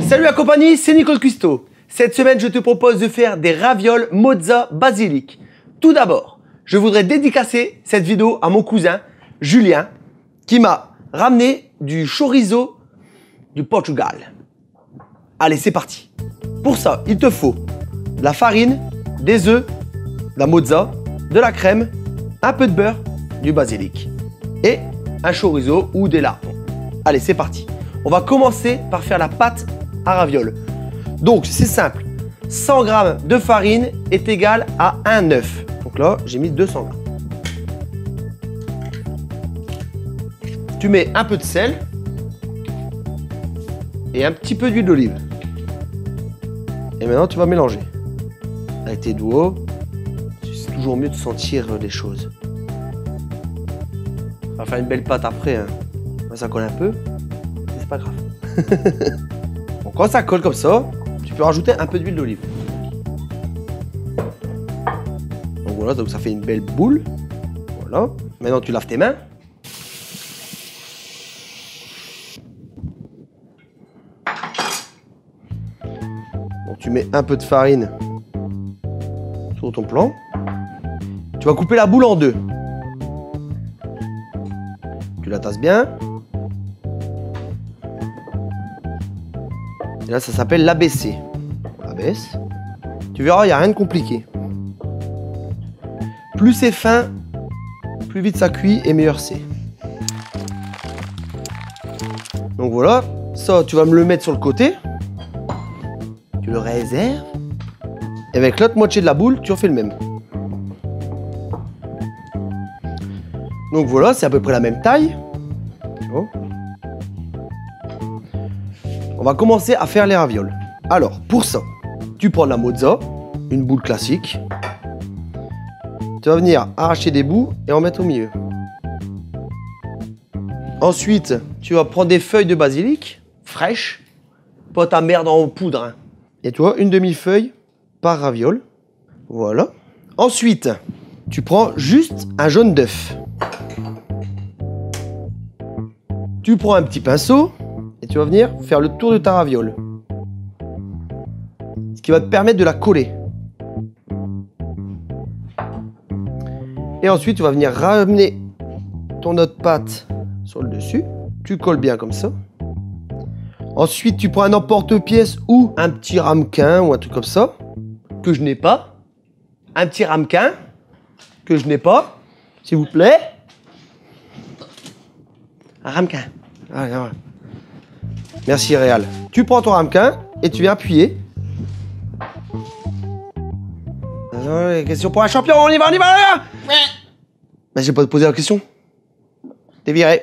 Salut la compagnie, c'est Nicole Cuisto. Cette semaine, je te propose de faire des ravioles mozza basilic. Tout d'abord, je voudrais dédicacer cette vidéo à mon cousin Julien qui m'a ramené du chorizo du Portugal. Allez, c'est parti. Pour ça, il te faut de la farine, des œufs, de la mozza, de la crème, un peu de beurre, du basilic et un chorizo ou des lardons. Allez, c'est parti. On va commencer par faire la pâte à ravioles. Donc, c'est simple. 100 g de farine est égal à un œuf. Donc là, j'ai mis 200 g. Tu mets un peu de sel et un petit peu d'huile d'olive. Et maintenant, tu vas mélanger. Avec tes doigts, c'est toujours mieux de sentir les choses. On va faire une belle pâte après. Hein. Ça colle un peu, mais c'est pas grave. Bon, quand ça colle comme ça, tu peux rajouter un peu d'huile d'olive. Donc voilà, donc ça fait une belle boule. Voilà. Maintenant, tu laves tes mains. Donc tu mets un peu de farine sur ton plan. Tu vas couper la boule en deux. Tu la tasses bien. Et là, ça s'appelle l'abaisser. On abaisse. Tu verras, il n'y a rien de compliqué. Plus c'est fin, plus vite ça cuit et meilleur c'est. Donc voilà, ça, tu vas me le mettre sur le côté. Tu le réserves. Et avec l'autre moitié de la boule, tu refais le même. Donc voilà, c'est à peu près la même taille. Oh. On va commencer à faire les ravioles. Alors, pour ça, tu prends de la mozza, une boule classique. Tu vas venir arracher des bouts et en mettre au milieu. Ensuite, tu vas prendre des feuilles de basilic, fraîches, pas ta merde en poudre. Hein. Et tu vois, une demi-feuille par raviole. Voilà. Ensuite, tu prends juste un jaune d'œuf. Tu prends un petit pinceau et tu vas venir faire le tour de ta raviole. Ce qui va te permettre de la coller. Et ensuite, tu vas venir ramener ton autre pâte sur le dessus. Tu colles bien comme ça. Ensuite, tu prends un emporte-pièce ou un petit ramequin ou un truc comme ça, que je n'ai pas. Un petit ramequin, que je n'ai pas, s'il vous plaît. Un ramequin. Voilà. Merci Réal. Tu prends ton ramequin et tu viens appuyer. Question pour un champion, on y va, là. Ben, j'ai pas posé la question. T'es viré.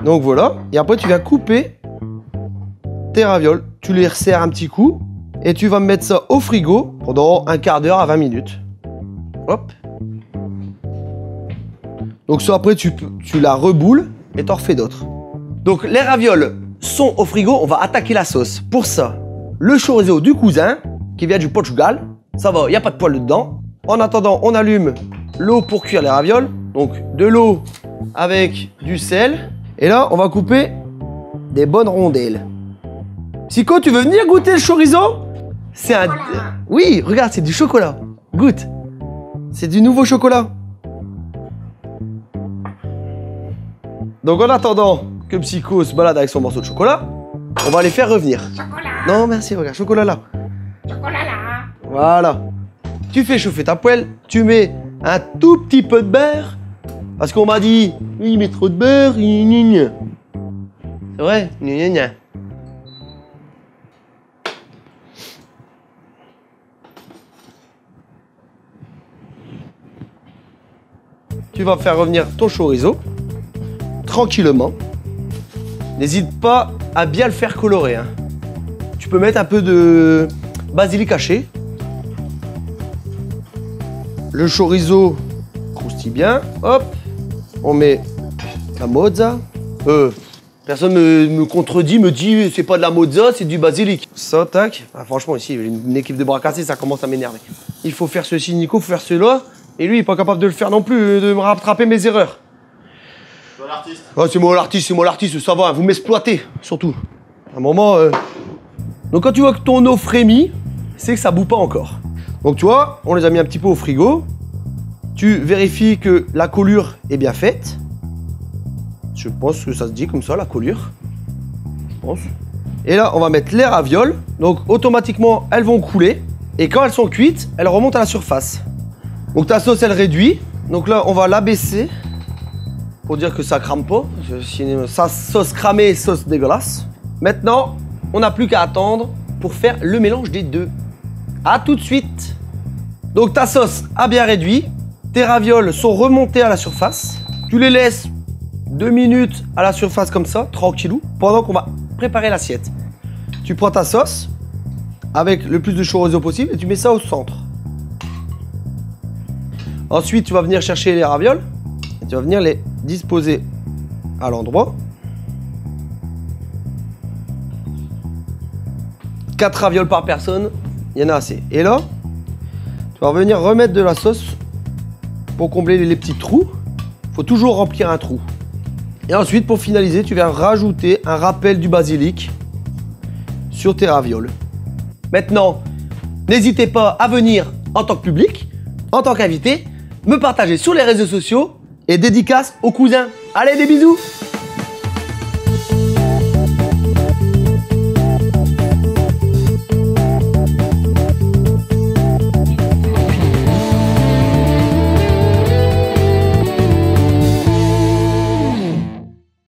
Donc voilà. Et après, tu viens couper tes ravioles. Tu les resserres un petit coup. Et tu vas me mettre ça au frigo pendant un quart d'heure à 20 minutes. Hop. Donc ça, après, tu la reboules et t'en refais d'autres. Donc les ravioles sont au frigo. On va attaquer la sauce. Pour ça, le chorizo du cousin qui vient du Portugal. Ça va, il n'y a pas de poil dedans. En attendant, on allume l'eau pour cuire les ravioles. Donc de l'eau avec du sel. Et là, on va couper des bonnes rondelles. Sico, tu veux venir goûter le chorizo? C'est un... Oui, regarde, c'est du chocolat. Goûte. C'est du nouveau chocolat. Donc en attendant que Psycho se balade avec son morceau de chocolat, on va les faire revenir. Chocolat. Non, merci, regarde, chocolat là. Chocolat là. Voilà. Tu fais chauffer ta poêle, tu mets un tout petit peu de beurre. Parce qu'on m'a dit, oui, mais trop de beurre, c'est vrai, Tu vas faire revenir ton chorizo tranquillement. N'hésite pas à bien le faire colorer. Hein. Tu peux mettre un peu de basilic haché. Le chorizo croustille bien. Hop, on met la mozza. Personne me contredit, me dit c'est pas de la mozza, c'est du basilic. Ça, tac. Ah, franchement, ici, une équipe de bras cassés, ça commence à m'énerver. Il faut faire ceci, Nico, il faut faire cela. Et lui, il n'est pas capable de le faire non plus, de me rattraper mes erreurs. C'est toi l'artiste. Oh, c'est moi l'artiste, ça va, vous m'exploitez, surtout. À un moment, Donc quand tu vois que ton eau frémit, c'est que ça bout pas encore. Donc tu vois, on les a mis un petit peu au frigo. Tu vérifies que la collure est bien faite. Je pense que ça se dit comme ça, la collure. Je pense. Et là, on va mettre les ravioles. Donc automatiquement, elles vont couler. Et quand elles sont cuites, elles remontent à la surface. Donc ta sauce, elle réduit. Donc là, on va l'abaisser pour dire que ça crame pas. Ça, sauce cramée, sauce dégueulasse. Maintenant, on n'a plus qu'à attendre pour faire le mélange des deux. A tout de suite. Donc ta sauce a bien réduit. Tes ravioles sont remontées à la surface. Tu les laisses 2 minutes à la surface comme ça, tranquillou, pendant qu'on va préparer l'assiette. Tu prends ta sauce avec le plus de chorizo possible et tu mets ça au centre. Ensuite, tu vas venir chercher les ravioles et tu vas venir les disposer à l'endroit. 4 ravioles par personne, il y en a assez. Et là, tu vas venir remettre de la sauce pour combler les petits trous. Il faut toujours remplir un trou. Et ensuite, pour finaliser, tu viens rajouter un rappel du basilic sur tes ravioles. Maintenant, n'hésitez pas à venir en tant que public, en tant qu'invité, me partager sur les réseaux sociaux et dédicace aux cousins. Allez, des bisous!